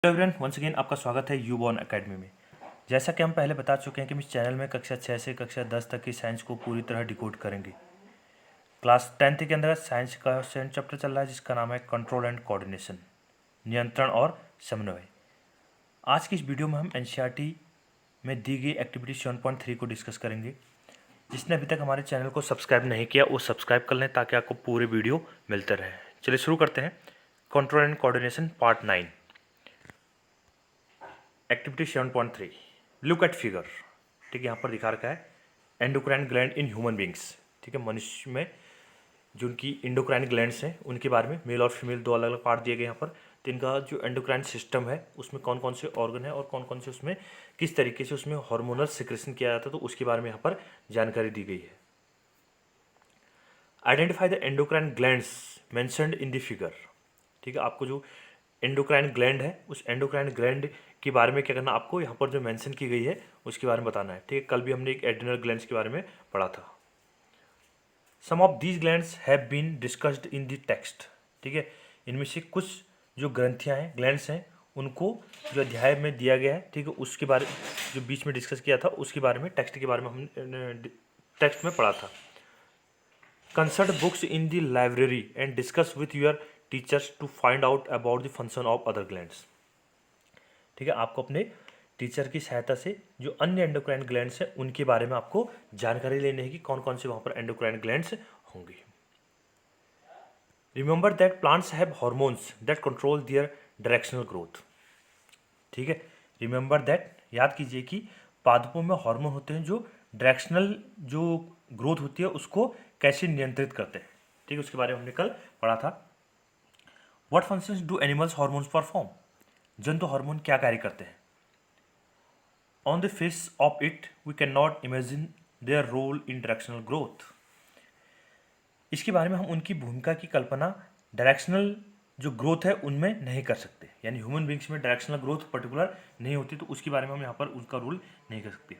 Hello everyone, once again आपका स्वागत है यूबॉर्न एकेडमी में। जैसा कि हम पहले बता चुके हैं कि हम इस चैनल में कक्षा 6 से कक्षा 10 तक की साइंस को पूरी तरह डिकोड करेंगे। क्लास 10th के अंदर साइंस का सेकंड चैप्टर चल रहा है जिसका नाम है कंट्रोल एंड कोऑर्डिनेशन, नियंत्रण और समन्वय। आज की इस वीडियो में हम एनसीईआरटी में दी गई एक्टिविटी 7.3 को डिस्कस करेंगे। जिसने अभी तक हमारे चैनल को सब्सक्राइब नहीं किया वो सब्सक्राइब कर लें ताकि आपको पूरे वीडियो मिलते रहे। चलिए शुरू करते हैं। Control and coordination part 9, activity 7.3, look at figure. ठीक है, यहाँ पर दिखा रखा है endocrine gland in human beings. ठीक है, मनुष्य में जो उनकी एंडोक्राइन ग्लैंड्स हैं उनके बारे में मेल और फीमेल दो अलग अलग पार्ट दिए गए यहाँ पर। तो इनका जो एंडोक्राइन सिस्टम है उसमें कौन कौन से ऑर्गन है और कौन कौन से उसमें किस तरीके से उसमें हार्मोनल सिक्रेशन किया जाता है तो उसके बारे में यहाँ पर जानकारी दी गई है। Identify the endocrine glands mentioned in the figure. ठीक है, आपको जो एंडोक्राइन ग्लैंड है उस एंडोक्राइन ग्लैंड के बारे में क्या करना, आपको यहाँ पर जो मेंशन की गई है उसके बारे में बताना है। ठीक है, कल भी हमने एक एड्रिनल ग्लैंड्स के बारे में पढ़ा था। Some of these glands have been discussed in the text. ठीक है, इनमें से कुछ जो ग्रंथियाँ हैं, ग्लैंड्स हैं, उनको जो अध्याय में दिया गया है, ठीक है, उसके बारे जो बीच में डिस्कस किया था उसके बारे में, टेक्स्ट के बारे में हमने टेक्स्ट में पढ़ा था। Consult books in the library and discuss with your teachers to find out about the function of other glands. ठीक है, आपको अपने टीचर की सहायता से जो अन्य एंडोक्राइन ग्लैंड्स हैं उनके बारे में आपको जानकारी लेनी है कि कौन कौन से वहाँ पर एंडोक्राइन ग्लैंड्स होंगे। Remember that plants have hormones that control their directional growth. ठीक है, रिमेंबर दैट, याद कीजिए कि पादपों में हार्मोन होते हैं जो डायरेक्शनल जो ग्रोथ होती है उसको कैसे नियंत्रित करते हैं। ठीक है, उसके बारे में हमने कल पढ़ा था। What functions do animals hormones perform. जंतु हार्मोन क्या कार्य करते हैं। On the face of it we can not imagine their role in directional growth. इसके बारे में हम उनकी भूमिका की कल्पना डायरेक्शनल जो ग्रोथ है उनमें नहीं कर सकते, यानी ह्यूमन बींग्स में डायरेक्शनल ग्रोथ पर्टिकुलर नहीं होती तो उसके बारे में हम यहाँ पर उनका रोल नहीं कर सकते।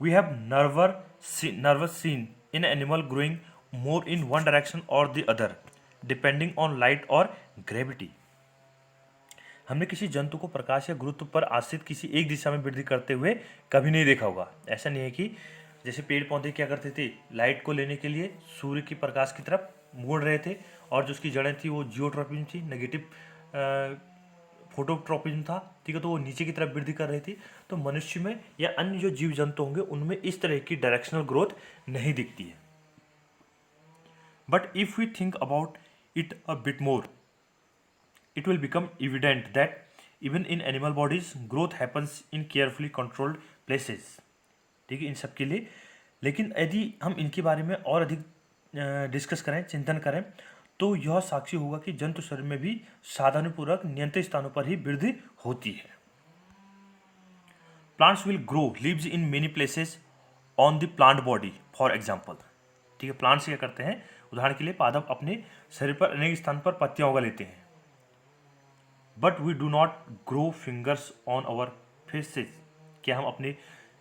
We have nervous seen in animal growing more in one direction और the other depending on light और ग्रेविटी। हमने किसी जंतु को प्रकाश या गुरुत्व पर आश्रित किसी एक दिशा में वृद्धि करते हुए कभी नहीं देखा होगा। ऐसा नहीं है कि जैसे पेड़ पौधे क्या करते थे, लाइट को लेने के लिए सूर्य की प्रकाश की तरफ मुड़ रहे थे और जो उसकी जड़ें थी वो जियोट्रॉपिज्म थी, नेगेटिव फोटोट्रॉपिज्म था। ठीक है, तो वो नीचे की तरफ वृद्धि कर रही थी। तो मनुष्य में या अन्य जो जीव जंतु होंगे उनमें इस तरह की डायरेक्शनल ग्रोथ नहीं दिखती है। But if we think about it a bit more it will become evident that even in animal bodies growth happens in carefully controlled places। ठीक है, इन सब के लिए, लेकिन यदि हम इनके बारे में और अधिक डिस्कस करें, चिंतन करें, तो यह साक्षी होगा कि जंतु शरीर में भी सावधानीपूर्वक नियंत्रित स्थानों पर ही वृद्धि होती है। Plants will grow leaves in many places on the plant body for example. ठीक है, प्लांट्स क्या करते हैं, उदाहरण के लिए पादप अपने शरीर पर अनेक स्थान पर पत्तियां उगा लेते हैं। But we do not grow fingers on our faces. क्या हम अपने,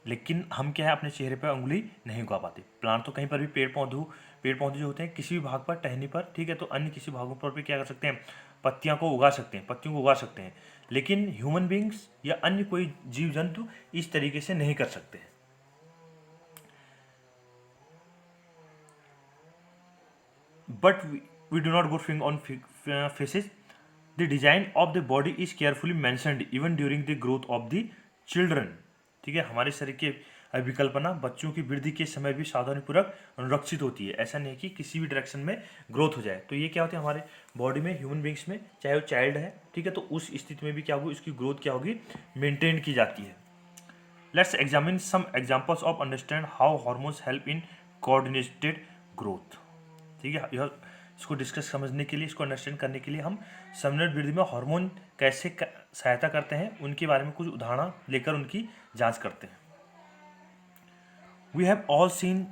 लेकिन हम क्या है अपने चेहरे पर उंगली नहीं उगा पाते। प्लांट तो कहीं पर भी पेड़ पौधे जो होते हैं किसी भी भाग पर टहनी पर, ठीक है, तो अन्य किसी भागों पर भी क्या कर सकते हैं, पत्तियों को उगा सकते हैं। लेकिन ह्यूमन बींग्स या अन्य कोई जीव जंतु इस तरीके से नहीं कर सकते। But we do not grow finger on faces. The design of the body is carefully mentioned even during the growth of the children। ठीक है, हमारे शरीर की अभिकल्पना बच्चों की वृद्धि के समय भी सावधानीपूर्वक अनुरक्षित होती है। ऐसा नहीं कि किसी भी डायरेक्शन में ग्रोथ हो जाए। तो ये क्या होता है हमारे बॉडी में, ह्यूमन बींग्स में, चाहे वो चाइल्ड है, ठीक है, तो उस स्थिति में भी क्या होगी, उसकी ग्रोथ क्या होगी, मेंटेन की जाती है। Let's examine some examples of understand how hormones help in coordinated growth. ठीक है, यह इसको डिस्कस समझने के लिए, इसको अंडरस्टैंड करने के लिए हम समन्वय वृद्धि में हार्मोन कैसे सहायता करते हैं उनके बारे में कुछ उदाहरण लेकर उनकी जांच करते हैं। We have all seen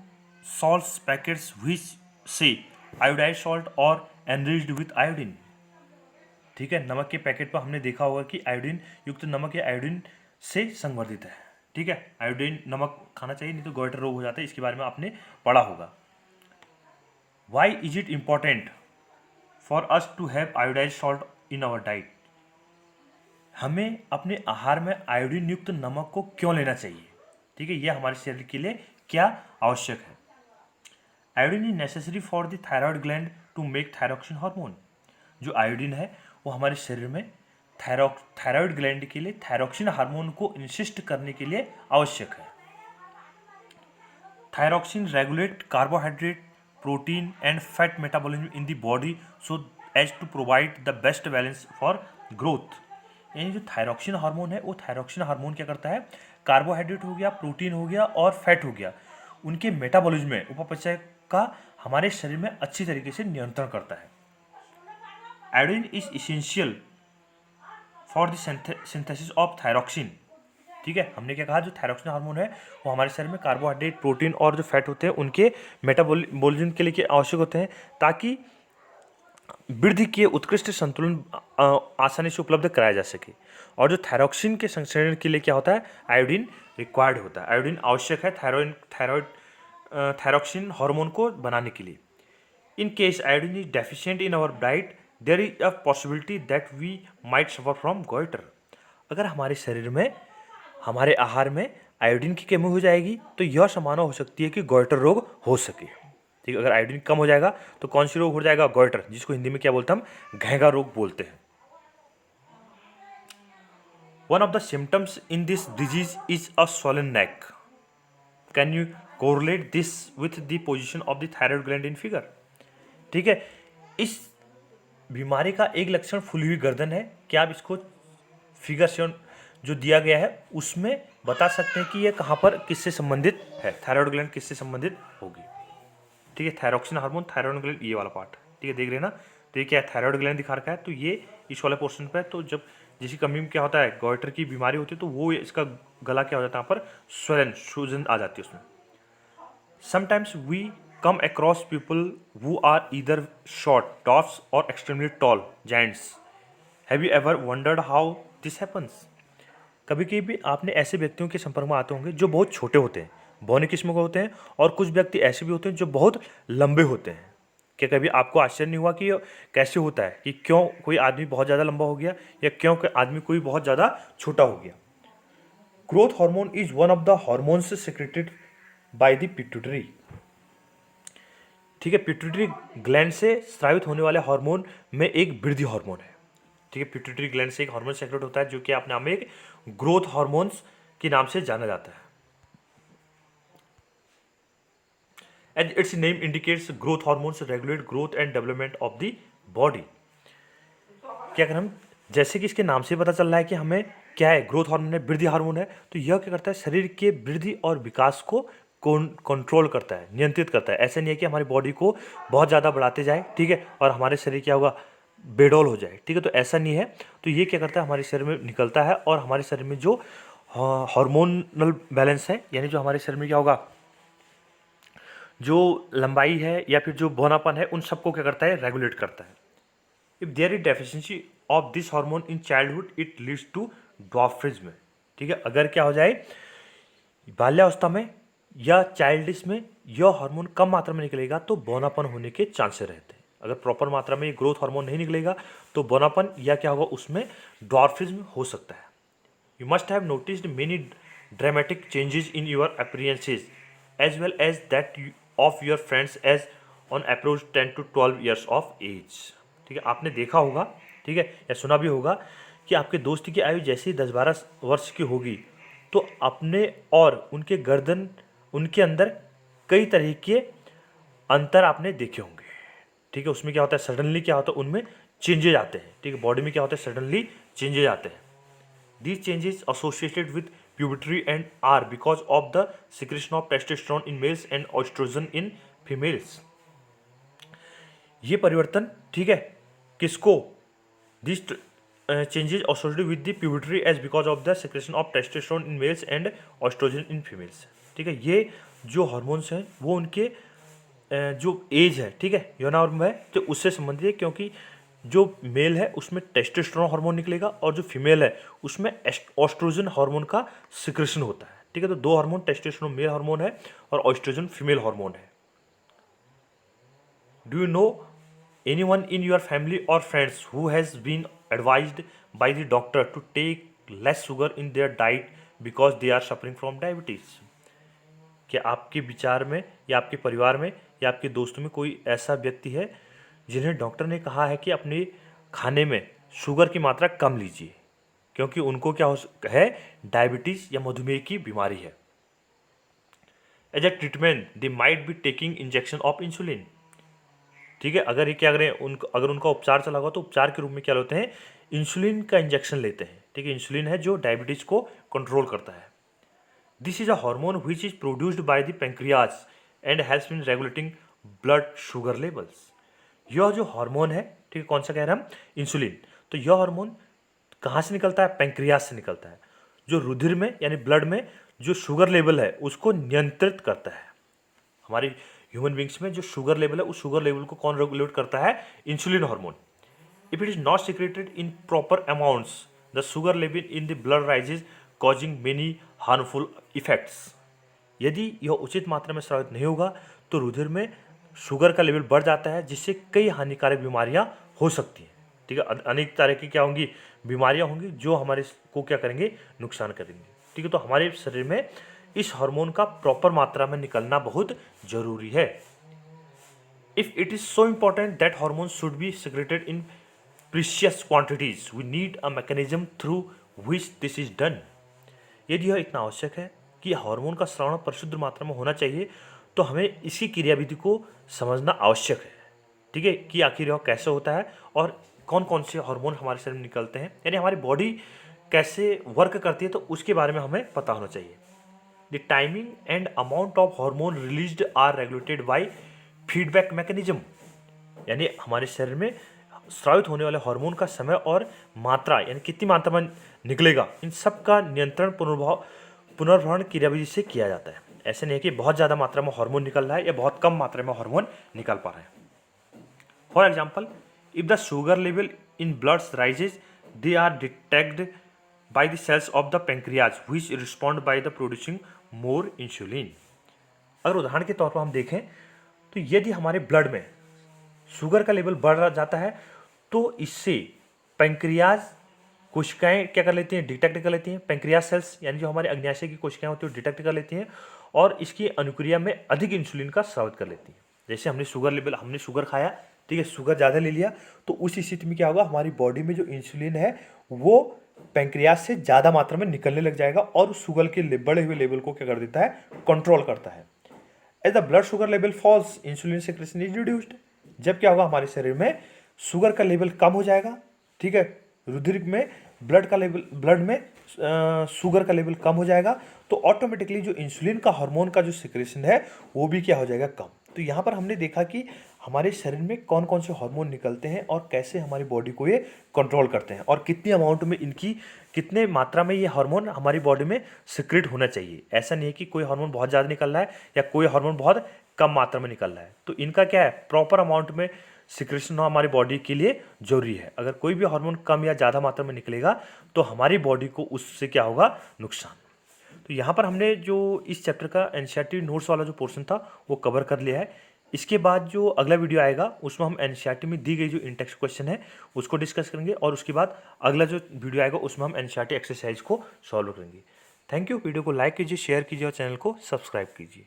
salt packets which say iodised salt और एनरिच्ड विथ आयोडीन। ठीक है, नमक के पैकेट पर हमने देखा होगा कि आयोडीन युक्त नमक या आयोडीन से संवर्धित है। ठीक है, आयोडीन नमक खाना चाहिए, नहीं तो गोइटर रोग हो जाता है। इसके बारे में आपने पढ़ा होगा। Why is it important for us to have iodized salt in our diet? हमें अपने आहार में आयोडीन युक्त नमक को क्यों लेना चाहिए, ठीक है, ये हमारे शरीर के लिए क्या आवश्यक है। Iodine is necessary for the thyroid gland to make thyroxine hormone. जो आयोडीन है वो हमारे शरीर में थायराइड ग्लैंड के लिए थायरोक्सिन हार्मोन को इंसिस्ट करने के लिए आवश्यक है। Thyroxine regulate carbohydrate, protein and fat metabolism in the body so as to provide the best balance for growth. यानी जो थायरोक्सिन हार्मोन है वो थायरोक्सिन हार्मोन क्या करता है, कार्बोहाइड्रेट हो गया, प्रोटीन हो गया और फैट हो गया, उनके मेटाबॉलिज्म में उपापचय का हमारे शरीर में अच्छी तरीके से नियंत्रण करता है। Iodine is essential for the synthesis of thyroxine. ठीक है, हमने क्या कहा, जो थायरोक्सिन हार्मोन है वो हमारे शरीर में कार्बोहाइड्रेट, प्रोटीन और जो फैट होते हैं उनके मेटाबॉलिज्म के लिए आवश्यक होते हैं, ताकि वृद्धि के उत्कृष्ट संतुलन आसानी से उपलब्ध कराया जा सके। और जो थायरोक्सिन के संश्लेषण के लिए क्या होता है, आयोडीन रिक्वायर्ड होता है, आयोडीन आवश्यक है थायरोक्सिन हार्मोन को बनाने के लिए। In case iodine is deficient in our diet there is a possibility that we might suffer from goitre. अगर हमारे शरीर में, हमारे आहार में आयोडीन की कमी हो जाएगी तो यह संभावना हो सकती है कि गोइटर रोग हो सके। ठीक है, अगर आयोडीन कम हो जाएगा तो कौन सी रोग हो जाएगा, गोइटर, जिसको हिंदी में क्या बोलते हैं हम, घेंगा रोग बोलते हैं। One of the symptoms in this disease is a swollen neck. Can you correlate this with the position of the thyroid gland in figure. ठीक है, इस बीमारी का एक लक्षण फूली हुई गर्दन है। क्या आप इसको फिगर से जो दिया गया है उसमें बता सकते हैं कि ये कहाँ पर किससे संबंधित है, थायराइड ग्लैंड किससे संबंधित होगी। ठीक है, थायरोक्सिन हार्मोन, थायराइड ग्लैंड, ये वाला पार्ट, ठीक है, देख रहे ना। तो ये क्या है, थायराइड ग्लैंड दिखा रखा है, तो ये इस वाले पोर्शन पे है। तो जब जिसकी कमी में क्या होता है, गोइटर की बीमारी होती है, तो वो इसका गला क्या हो जाता है, यहाँ पर स्वलन, सूजन आ जाती है उसमें। Sometimes we come across people who are either short, dwarfs or extremely tall, giants. Have you ever wondered how this happens? कभी कभी आपने ऐसे व्यक्तियों के संपर्क में आते होंगे जो बहुत छोटे होते हैं, बौने किस्म के होते हैं, और कुछ व्यक्ति ऐसे भी होते हैं जो बहुत लंबे होते हैं। क्या कभी आपको आश्चर्य नहीं हुआ कि ये कैसे होता है, कि क्यों कोई आदमी बहुत ज़्यादा लंबा हो गया या क्यों कोई आदमी कोई बहुत ज़्यादा छोटा हो गया। Growth hormone is one of the hormones secreted by the pituitary. ठीक है, पिट्यूटरी ग्लैंड से स्रावित होने वाले हार्मोन में एक वृद्धि हार्मोन है। ठीक है, पिट्यूटरी ग्लैंड से एक हार्मोन सेक्रेट होता है जो कि अपने आप में एक ग्रोथ हार्मोन्स के नाम से जाना जाता है। And it's name indicates growth hormones regulate growth and development of the body. क्या करें हम, जैसे कि इसके नाम से पता चल रहा है कि हमें क्या है, ग्रोथ हार्मोन है, वृद्धि हार्मोन है, तो यह क्या करता है, शरीर के वृद्धि और विकास को कंट्रोल करता है, नियंत्रित करता है। ऐसा नहीं है कि हमारी बॉडी को बहुत ज़्यादा बढ़ाते जाए, ठीक है, और हमारे शरीर क्या होगा, बेडौल हो जाए। ठीक है, तो ऐसा नहीं है। तो ये क्या करता है, हमारे शरीर में निकलता है और हमारे शरीर में जो हार्मोनल बैलेंस है, यानी जो हमारे शरीर में क्या होगा, जो लंबाई है या फिर जो बौनापन है, उन सबको क्या करता है, रेगुलेट करता है। If there is deficiency of this hormone in childhood it leads to dwarfism. ठीक है, अगर क्या हो जाए, बाल्यावस्था में या चाइल्डिश में यह हार्मोन कम मात्रा में निकलेगा तो बौनापन होने के चांसेस रहते हैं। अगर प्रॉपर मात्रा में ये ग्रोथ हार्मोन नहीं निकलेगा तो बौनापन या क्या होगा, उसमें ड्वार्फिज्म हो सकता है। You must have noticed many dramatic changes in your appearances as well as that of your friends as on approach 10 to 12 years of age. ठीक है, आपने देखा होगा, ठीक है, या सुना भी होगा कि आपके दोस्त की आयु जैसे ही 10-12 वर्ष की होगी तो अपने और उनके गर्दन, उनके अंदर कई तरह के अंतर आपने देखे होंगे। ठीक है, उसमें क्या होता है, सडनली क्या होता है, उनमें चेंजेज आते हैं। ठीक है, बॉडी में क्या होता है, सडनली चेंजेज आते हैं। These changes associated with puberty and are because of the secretion of testosterone in males and oestrogen in females. ये परिवर्तन, ठीक है, किसको, this changes associated with the puberty as because of the secretion of testosterone in males and oestrogen in females. ठीक है, ये जो hormones हैं वो उनके जो एज है, ठीक है, यौनार्म है, तो उससे संबंधित है, क्योंकि जो मेल है उसमें टेस्टोस्टेरोन हार्मोन निकलेगा और जो फीमेल है उसमें एस्ट्रोजन हार्मोन का सिक्रेशन होता है। ठीक है, तो दो हार्मोन, टेस्टोस्टेरोन मेल हार्मोन है और एस्ट्रोजन फीमेल हार्मोन है। Do you know anyone in your family or friends who has been advised by the doctor to take less sugar in their diet because they are suffering from diabetes। कि आपके विचार में या आपके परिवार में या आपके दोस्तों में कोई ऐसा व्यक्ति है जिन्हें डॉक्टर ने कहा है कि अपने खाने में शुगर की मात्रा कम लीजिए क्योंकि उनको क्या है, डायबिटीज या मधुमेह की बीमारी है। As a treatment they might be taking injection of insulin. ठीक है, अगर ये क्या करें, अगर उनका उपचार चला हुआ तो उपचार के रूप में क्या लेते हैं, इंसुलिन का इंजेक्शन लेते हैं। ठीक है, इंसुलिन है जो डायबिटीज को कंट्रोल करता है। This is a hormone which is produced by the pancreas and helps in regulating blood sugar levels. यह जो हार्मोन है, ठीक है, कौन सा कह रहे हैं हम, इंसुलिन। तो यह हार्मोन कहाँ से निकलता है, पेंक्रियाज से निकलता है, जो रुधिर में यानी ब्लड में जो शुगर लेवल है उसको नियंत्रित करता है। हमारे ह्यूमन बींग्स में जो शुगर लेवल है उस शुगर लेवल को कौन रेगुलेट करता है, insulin hormone. If it is not secreted in proper amounts the sugar level in the blood rises causing many harmful effects. यदि यह उचित मात्रा में स्रावित नहीं होगा तो रुधिर में शुगर का लेवल बढ़ जाता है जिससे कई हानिकारक बीमारियां हो सकती हैं। ठीक है, अनेक तरह की क्या होंगी, बीमारियां होंगी जो हमारे को क्या करेंगे, नुकसान करेंगे। ठीक है, तो हमारे शरीर में इस हार्मोन का प्रॉपर मात्रा में निकलना बहुत जरूरी है। If it is so important that hormone should be secreted in precious quantities we need a mechanism through which this is done. यदि यह इतना आवश्यक है कि हार्मोन का स्रावण परिशुद्ध मात्रा में होना चाहिए तो हमें इसकी क्रियाविधि को समझना आवश्यक है। ठीक है, कि आखिर यह कैसे होता है और कौन कौन से हार्मोन हमारे शरीर में निकलते हैं, यानी हमारी बॉडी कैसे वर्क करती है, तो उसके बारे में हमें पता होना चाहिए। The timing and amount of hormone released are regulated by feedback mechanism. यानी हमारे शरीर में स्रावित होने वाले हार्मोन का समय और मात्रा, यानी कितनी मात्रा में निकलेगा, इन सब का नियंत्रण पुनर्भरण क्रियाविधि से किया जाता है। ऐसे नहीं है कि बहुत ज़्यादा मात्रा में हार्मोन निकल रहा है या बहुत कम मात्रा में हार्मोन निकल पा रहा है। For example, if the sugar level in blood rises they are detected by the cells of the pancreas which respond by the producing more insulin। अगर उदाहरण के तौर पर हम देखें तो यदि हमारे ब्लड में शुगर का लेवल बढ़ जाता है तो इससे पैंक्रियाज कोशिकाएं क्या कर लेती हैं, डिटेक्ट कर लेती हैं। पैंक्रियाज सेल्स यानी जो हमारे अग्न्याशय की कोशिकाएं होती हैं वो डिटेक्ट कर लेती हैं और इसकी अनुक्रिया में अधिक इंसुलिन का स्रावित कर लेती हैं। जैसे हमने शुगर खाया, ठीक है, शुगर ज़्यादा ले लिया तो उस स्थिति में क्या होगा, हमारी बॉडी में जो इंसुलिन है वो पैंक्रियाज से ज़्यादा मात्रा में निकलने लग जाएगा और उस शुगर के बढ़े हुए लेवल को क्या कर देता है, कंट्रोल करता है। As the blood sugar level falls insulin secretion is reduced. जब क्या होगा, हमारे शरीर में शुगर का लेवल कम हो जाएगा। ठीक है, रुधिर में ब्लड में शुगर का लेवल कम हो जाएगा तो ऑटोमेटिकली जो इंसुलिन का हार्मोन का जो सिक्रेशन है वो भी क्या हो जाएगा, कम। तो यहाँ पर हमने देखा कि हमारे शरीर में कौन कौन से हार्मोन निकलते हैं और कैसे हमारी बॉडी को ये कंट्रोल करते हैं और कितनी अमाउंट में इनकी, कितने मात्रा में ये हार्मोन हमारी बॉडी में सिक्रेट होना चाहिए। ऐसा नहीं है कि कोई हार्मोन बहुत ज़्यादा निकल रहा है या कोई हार्मोन बहुत कम मात्रा में निकल रहा है। तो इनका क्या है, प्रॉपर अमाउंट में सिक्रेशन हो हमारी बॉडी के लिए जरूरी है। अगर कोई भी हार्मोन कम या ज़्यादा मात्रा में निकलेगा तो हमारी बॉडी को उससे क्या होगा, नुकसान। तो यहाँ पर हमने जो इस चैप्टर का एनसीईआरटी नोट्स वाला जो पोर्शन था वो कवर कर लिया है। इसके बाद जो अगला वीडियो आएगा उसमें हम एनसीईआरटी में दी गई जो इन टेक्स्ट क्वेश्चन है उसको डिस्कस करेंगे और उसके बाद अगला जो वीडियो आएगा उसमें हम एनसीईआरटी एक्सरसाइज को सॉल्व करेंगे। Thank you. वीडियो को लाइक कीजिए, शेयर कीजिए और चैनल को सब्सक्राइब कीजिए।